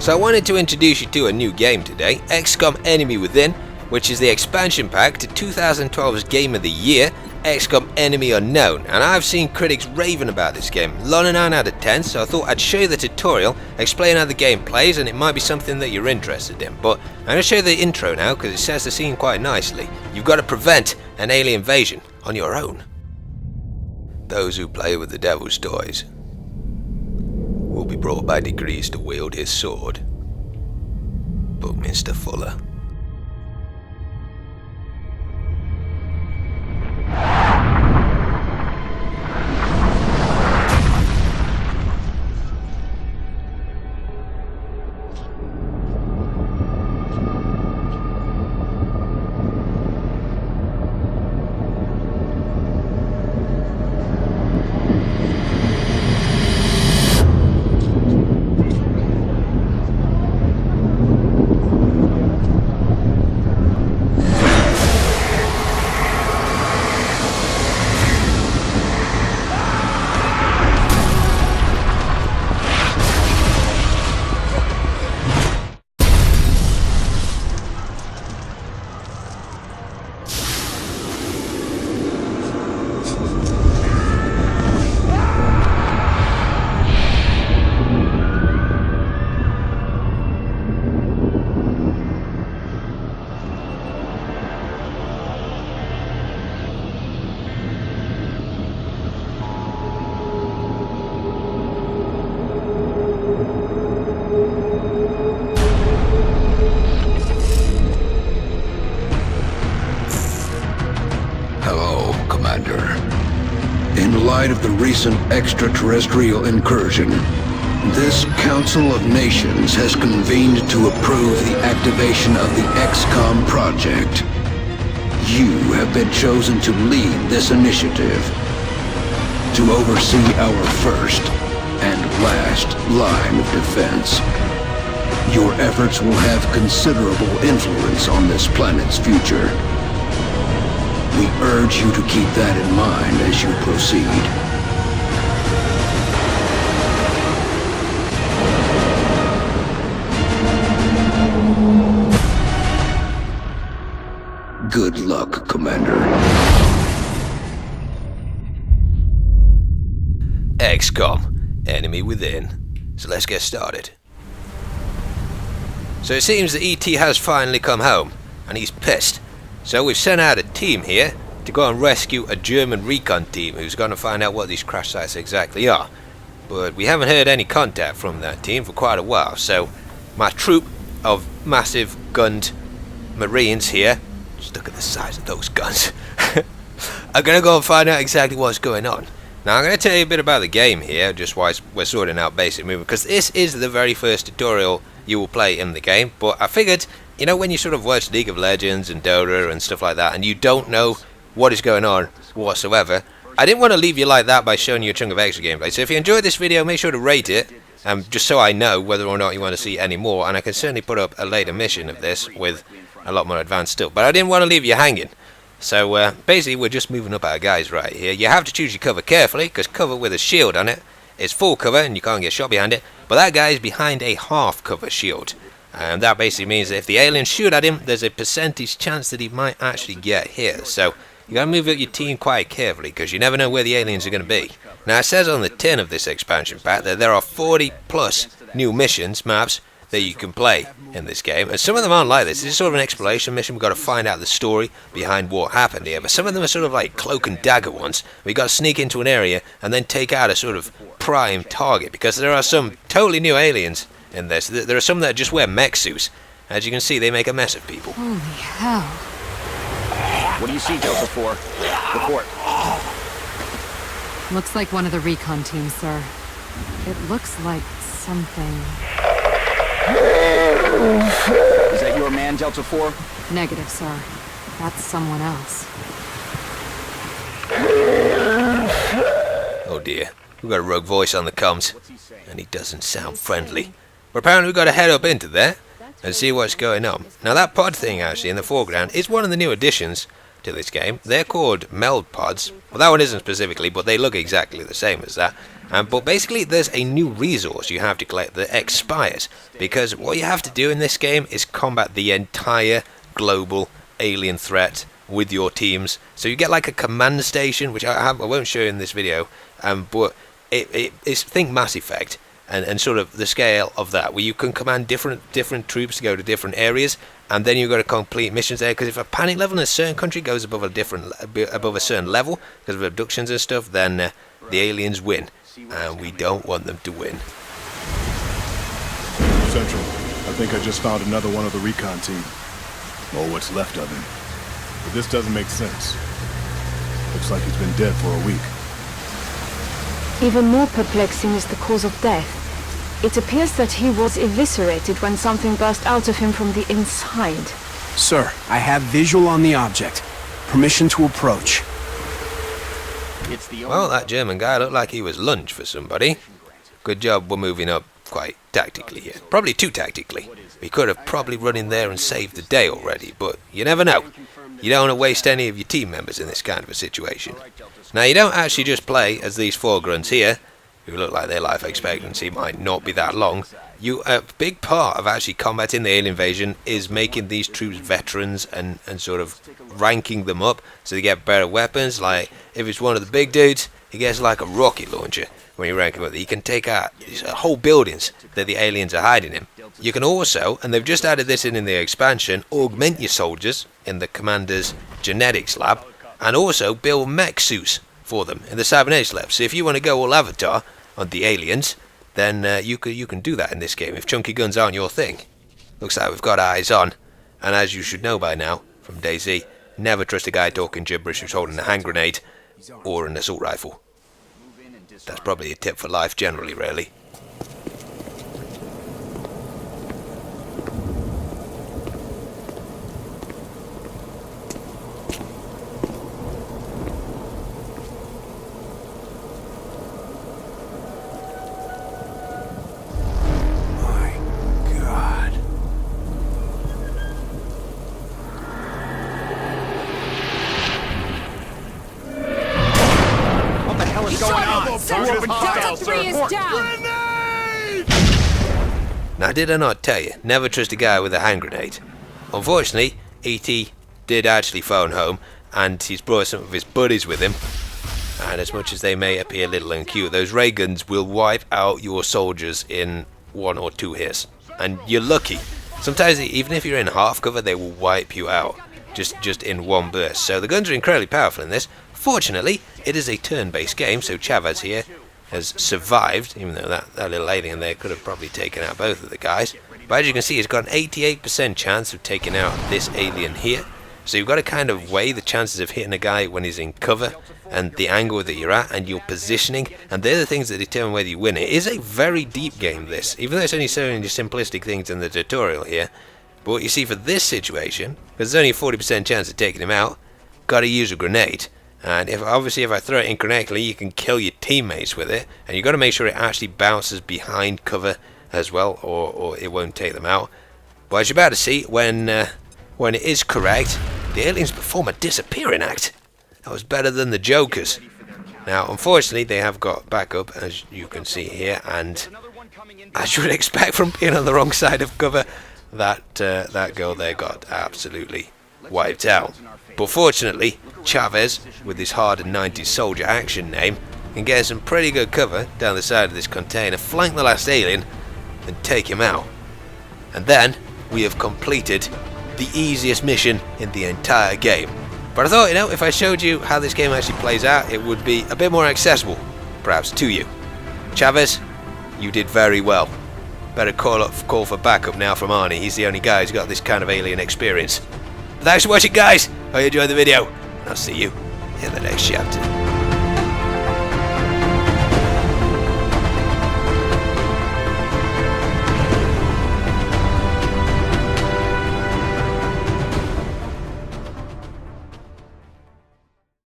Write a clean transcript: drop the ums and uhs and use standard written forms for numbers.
So I wanted to introduce you to a new game today, XCOM Enemy Within, which is the expansion pack to 2012's Game of the Year, XCOM Enemy Unknown, and I've seen critics raving about this game, 9 out of 10, so I thought I'd show you the tutorial, explain how the game plays, and it might be something that you're interested in. But I'm going to show you the intro now because it sets the scene quite nicely. You've got to prevent an alien invasion on your own. Those who play with the devil's toys will be brought by degrees to wield his sword. Buckminster Fuller. In light of the recent extraterrestrial incursion, this Council of Nations has convened to approve the activation of the XCOM project. You have been chosen to lead this initiative, to oversee our first and last line of defense. Your efforts will have considerable influence on this planet's future. We urge you to keep that in mind as you proceed. Good luck, Commander. XCOM Enemy Within. So let's get started. So it seems that ET has finally come home, and he's pissed. So we've sent out a team here to go and rescue a German recon team who's going to find out what these crash sites exactly are. But we haven't heard any contact from that team for quite a while, so my troop of massive gunned Marines here, just look at the size of those guns, are going to go and find out exactly what's going on. Now I'm going to tell you a bit about the game here, just while we're sorting out basic movement, because this is the very first tutorial you will play in the game, but I figured, you know, when you sort of watch League of Legends and Dota and stuff like that, and you don't know what is going on whatsoever, I didn't want to leave you like that by showing you a chunk of extra gameplay. So if you enjoyed this video, make sure to rate it, just so I know whether or not you want to see any more, and I can certainly put up a later mission of this with a lot more advanced stuff. But I didn't want to leave you hanging. So basically we're just moving up our guys right here. You have to choose your cover carefully, because cover with a shield on it is full cover and you can't get shot behind it, but that guy is behind a half cover shield. And that basically means that if the aliens shoot at him, there's a percentage chance that he might actually get hit. So you gotta move up your team quite carefully, because you never know where the aliens are gonna be. Now it says on the tin of this expansion pack that there are 40 plus new maps that you can play in this game, and some of them aren't like this. This is sort of an exploration mission. We've got to find out the story behind what happened here, but some of them are sort of like cloak and dagger ones. We've got to sneak into an area and then take out a sort of prime target, because there are some totally new aliens in this. There are some that just wear mech suits. As you can see, they make a mess of people. Holy hell. What do you see, Delta 4? Report. Looks like one of the recon teams, sir. It looks like something... Is that your man, Delta 4? Negative, sir. That's someone else. Oh dear. We've got a rogue voice on the comms, and he doesn't sound friendly. But apparently we've got to head up into there and see what's going on. Now that pod thing actually in the foreground is one of the new additions to this game. They're called meld pods. Well, that one isn't specifically, but they look exactly the same as that. But basically, there's a new resource you have to collect that expires, because what you have to do in this game is combat the entire global alien threat with your teams. So you get like a command station, which I won't show you in this video, but it's think Mass Effect. And sort of the scale of that, where you can command different troops to go to different areas, and then you've got to complete missions there. Because if a panic level in a certain country goes above a certain level because of abductions and stuff, then the aliens win, and we don't want them to win. Central, I think I just found another one of the recon team, or what's left of him. But this doesn't make sense. Looks like he's been dead for a week. Even more perplexing is the cause of death. It appears that he was eviscerated when something burst out of him from the inside. Sir, I have visual on the object. Permission to approach. Well, that German guy looked like he was lunch for somebody. Good job we're moving up quite tactically here. Probably too tactically. We could have probably run in there and saved the day already, but you never know. You don't want to waste any of your team members in this kind of a situation. Now, you don't actually just play as these 4 grunts here, who look like their life expectancy might not be that long. A big part of actually combating the alien invasion is making these troops veterans and sort of ranking them up so they get better weapons. Like, if it's one of the big dudes, he gets like a rocket launcher when you rank him up. He can take out whole buildings that the aliens are hiding in. You can also, and they've just added this in the expansion, augment your soldiers in the commander's genetics lab, and also build mech suits for them in the cybernetics lab. So if you want to go all Avatar on the aliens, then you can do that in this game if chunky guns aren't your thing. Looks like we've got eyes on, and as you should know by now from DayZ, never trust a guy talking gibberish who's holding a hand grenade or an assault rifle. That's probably a tip for life generally, really. Delta 3 is down! Now, did I not tell you, never trust a guy with a hand grenade? Unfortunately, E.T. did actually phone home, and he's brought some of his buddies with him. And as much as they may appear little and cute, those ray guns will wipe out your soldiers in 1 or 2 hits. And you're lucky. Sometimes, even if you're in half cover, they will wipe you out just in one burst. So the guns are incredibly powerful in this. Fortunately, it is a turn-based game, so Chavez here has survived, even though that little alien there could have probably taken out both of the guys. But as you can see, he's got an 88% chance of taking out this alien here. So you've got to kind of weigh the chances of hitting a guy when he's in cover, and the angle that you're at, and your positioning, and they're the things that determine whether you win. It is a very deep game, this, even though it's only showing you simplistic things in the tutorial here. But what you see for this situation, because there's only a 40% chance of taking him out, got to use a grenade. And if I throw it incorrectly, you can kill your teammates with it, and you've got to make sure it actually bounces behind cover as well, or it won't take them out. But as you're about to see, when it is correct, the aliens perform a disappearing act. That was better than the Jokers. Now, unfortunately, they have got backup, as you can see here, and as you would expect from being on the wrong side of cover, that girl there got absolutely wiped out. But fortunately, Chavez, with his hardened 90s soldier action name, can get some pretty good cover down the side of this container, flank the last alien, and take him out. And then, we have completed the easiest mission in the entire game. But I thought, if I showed you how this game actually plays out, it would be a bit more accessible, perhaps, to you. Chavez, you did very well. Better call for backup now from Arnie. He's the only guy who's got this kind of alien experience. Thanks for watching, guys. Hope you enjoyed the video, and I'll see you in the next chapter.